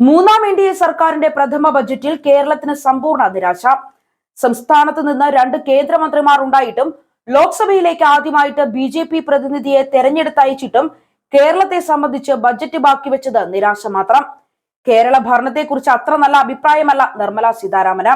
മൂന്നാം എൻ.ഡി.എ സർക്കാരിന്റെ പ്രഥമ ബജറ്റിൽ കേരളത്തിന് സമ്പൂർണ്ണ നിരാശ. സംസ്ഥാനത്ത് നിന്ന് 2 കേന്ദ്രമന്ത്രിമാർ ഉണ്ടായിട്ടും ലോക്സഭയിലേക്ക് ആദ്യമായിട്ട് ബി.ജെ.പി പ്രതിനിധിയെ തെരഞ്ഞെടുത്തയച്ചിട്ടും കേരളത്തെ സംബന്ധിച്ച് ബജറ്റ് ബാക്കി വെച്ചത് നിരാശ മാത്രം. കേരള ഭരണത്തെക്കുറിച്ച് അത്ര നല്ല അഭിപ്രായമല്ല നിർമ്മല സീതാരാമന്.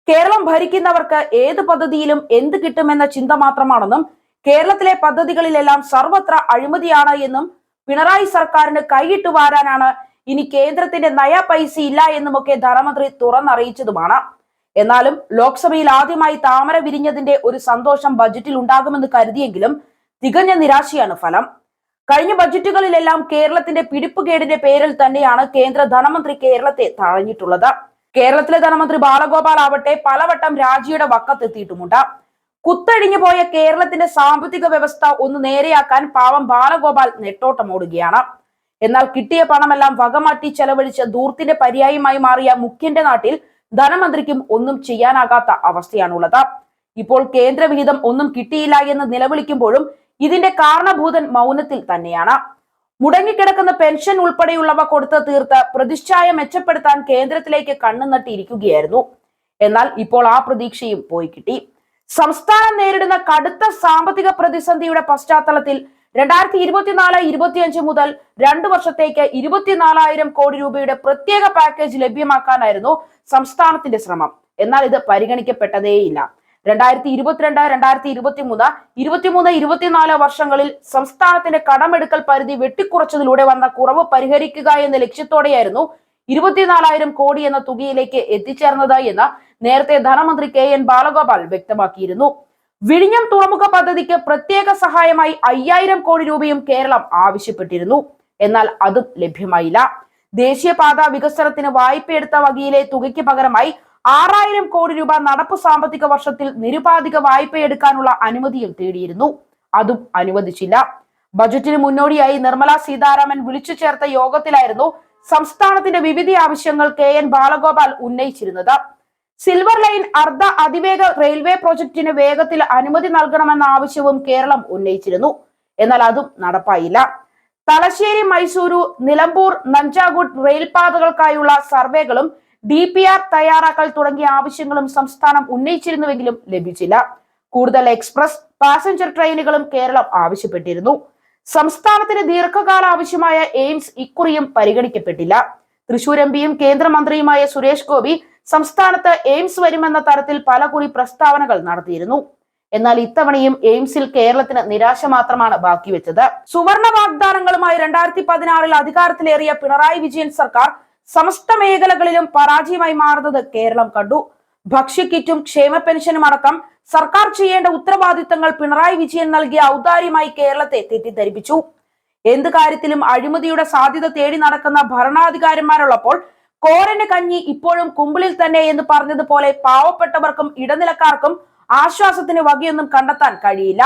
കേരളം ഭരിക്കുന്നവർക്ക് ഏത് പദ്ധതിയിലും എന്ത് കിട്ടുമെന്ന ചിന്ത മാത്രമാണെന്നും കേരളത്തിലെ പദ്ധതികളിലെല്ലാം സർവത്ര അഴിമതിയാണ് എന്നും പിണറായി സർക്കാരിന് കൈയിട്ട് വാരാനാണ് ഇനി കേന്ദ്രത്തിന്റെ നയ പൈസ ഇല്ല എന്നുമൊക്കെ ധനമന്ത്രി തുറന്നറിയിച്ചതുമാണ്. എന്നാലും ലോക്സഭയിൽ ആദ്യമായി താമര വിരിഞ്ഞതിന്റെ ഒരു സന്തോഷം ബജറ്റിൽ ഉണ്ടാകുമെന്ന് കരുതിയെങ്കിലും തികഞ്ഞ നിരാശയാണ് ഫലം. കഴിഞ്ഞ ബജറ്റുകളിലെല്ലാം കേരളത്തിന്റെ പിടിപ്പുകേടിന്റെ പേരിൽ തന്നെയാണ് കേന്ദ്ര ധനമന്ത്രി കേരളത്തെ തഴഞ്ഞിട്ടുള്ളത്. കേരളത്തിലെ ധനമന്ത്രി ബാലഗോപാൽ ആവട്ടെ പലവട്ടം രാജിയുടെ വക്കത്തെത്തിയിട്ടുമുണ്ട്. കുത്തഴിഞ്ഞു പോയ കേരളത്തിന്റെ സാമ്പത്തിക വ്യവസ്ഥ ഒന്ന് നേരെയാക്കാൻ പാവം ബാലഗോപാൽ നെട്ടോട്ടമോടുകയാണ്. എന്നാൽ കിട്ടിയ പണമെല്ലാം വകമാറ്റി ചെലവഴിച്ച് ധൂർത്തിന്റെ പര്യായമായി മാറിയ മുഖ്യന്റെ നാട്ടിൽ ധനമന്ത്രിക്കും ഒന്നും ചെയ്യാനാകാത്ത അവസ്ഥയാണുള്ളത്. ഇപ്പോൾ കേന്ദ്രവിഹിതം ഒന്നും കിട്ടിയില്ല എന്ന് നിലവിളിക്കുമ്പോഴും ഇതിന്റെ കാരണഭൂതൻ മൗനത്തിൽ തന്നെയാണ്. മുടങ്ങിക്കിടക്കുന്ന പെൻഷൻ ഉൾപ്പെടെയുള്ളവ കൊടുത്ത് തീർത്ത് പ്രതിച്ഛായ മെച്ചപ്പെടുത്താൻ കേന്ദ്രത്തിലേക്ക് കണ്ണു നട്ടിയിരിക്കുകയായിരുന്നു. എന്നാൽ ഇപ്പോൾ ആ പ്രതീക്ഷയും പോയി കിട്ടി. സംസ്ഥാനം നേരിടുന്ന കടുത്ത സാമ്പത്തിക പ്രതിസന്ധിയുടെ പശ്ചാത്തലത്തിൽ 2024-25 മുതൽ 2 വർഷത്തേക്ക് 24,000 കോടി രൂപയുടെ പ്രത്യേക പാക്കേജ് ലഭ്യമാക്കാനായിരുന്നു സംസ്ഥാനത്തിന്റെ ശ്രമം. എന്നാൽ ഇത് പരിഗണിക്കപ്പെട്ടതേയില്ല. 2022-2023, 23-24 വർഷങ്ങളിൽ സംസ്ഥാനത്തിന്റെ കടമെടുക്കൽ പരിധി വെട്ടിക്കുറച്ചതിലൂടെ വന്ന കുറവ് പരിഹരിക്കുക എന്ന ലക്ഷ്യത്തോടെയായിരുന്നു 24,000 കോടി എന്ന തുകയിലേക്ക് എത്തിച്ചേർന്നത് എന്ന് നേരത്തെ ധനമന്ത്രി കെ.എൻ. ബാലഗോപാൽ വ്യക്തമാക്കിയിരുന്നു. വിഴിഞ്ഞം തുറമുഖ പദ്ധതിക്ക് പ്രത്യേക സഹായമായി 5,000 കോടി രൂപയും കേരളം ആവശ്യപ്പെട്ടിരുന്നു. എന്നാൽ അതും ലഭ്യമായില്ല. ദേശീയപാത വികസനത്തിന് വായ്പയെടുത്ത വകയിലെ തുകയ്ക്ക് പകരമായി 6,000 കോടി രൂപ നടപ്പ് സാമ്പത്തിക വർഷത്തിൽ നിരുപാധിക വായ്പയെടുക്കാനുള്ള അനുമതിയും തേടിയിരുന്നു. അതും അനുവദിച്ചില്ല. ബജറ്റിന് മുന്നോടിയായി നിർമ്മല സീതാരാമൻ വിളിച്ചു ചേർത്ത യോഗത്തിലായിരുന്നു സംസ്ഥാനത്തിന്റെ വിവിധ ആവശ്യങ്ങൾ കെ.എൻ. ബാലഗോപാൽ ഉന്നയിച്ചിരുന്നത്. സിൽവർ ലൈൻ അർദ്ധ അതിവേഗ റെയിൽവേ പ്രോജക്റ്റിന് വേഗത്തിൽ അനുമതി നൽകണമെന്ന ആവശ്യവും കേരളം ഉന്നയിച്ചിരുന്നു. എന്നാൽ അതും നടപ്പായില്ല. തലശ്ശേരി മൈസൂരു നിലമ്പൂർ നഞ്ചാഗുഡ് റെയിൽപാതകൾക്കായുള്ള സർവേകളും DPR തയ്യാറാക്കൽ തുടങ്ങിയ ആവശ്യങ്ങളും സംസ്ഥാനം ഉന്നയിച്ചിരുന്നുവെങ്കിലും ലഭിച്ചില്ല. കൂടുതൽ എക്സ്പ്രസ് പാസഞ്ചർ ട്രെയിനുകളും കേരളം ആവശ്യപ്പെട്ടിരുന്നു. സംസ്ഥാനത്തിന് ദീർഘകാല ആവശ്യമായ എയിംസ് ഇക്കുറിയും പരിഗണിക്കപ്പെട്ടില്ല. തൃശൂർ എംപിയും കേന്ദ്രമന്ത്രിയുമായ സുരേഷ് ഗോപി സംസ്ഥാനത്ത് എയിംസ് വരുമെന്ന തരത്തിൽ പലകുറി പ്രസ്താവനകൾ നടത്തിയിരുന്നു. എന്നാൽ ഇത്തവണയും എയിംസിൽ കേരളത്തിന് നിരാശ മാത്രമാണ് ബാക്കി വെച്ചത്. സുവർണ വാഗ്ദാനങ്ങളുമായി 2016 അധികാരത്തിലേറിയ പിണറായി വിജയൻ സർക്കാർ സമസ്ത മേഖലകളിലും പരാജയമായി മാറുന്നത് കേരളം കണ്ടു. ഭക്ഷ്യക്കിറ്റും ക്ഷേമ പെൻഷനും അടക്കം സർക്കാർ ചെയ്യേണ്ട ഉത്തരവാദിത്തങ്ങൾ പിണറായി വിജയൻ നൽകിയ ഔദാര്യമായി കേരളത്തെ തെറ്റിദ്ധരിപ്പിച്ചു. എന്ത് കാര്യത്തിലും അഴിമതിയുടെ സാധ്യത തേടി നടക്കുന്ന ഭരണാധികാരിമാരുള്ളപ്പോൾ കോരന് കഞ്ഞി ഇപ്പോഴും കുമ്പിളിൽ തന്നെ എന്ന് പറഞ്ഞതുപോലെ പാവപ്പെട്ടവർക്കും ഇടനിലക്കാർക്കും ആശ്വാസത്തിന് വകയൊന്നും കണ്ടെത്താൻ കഴിയില്ല.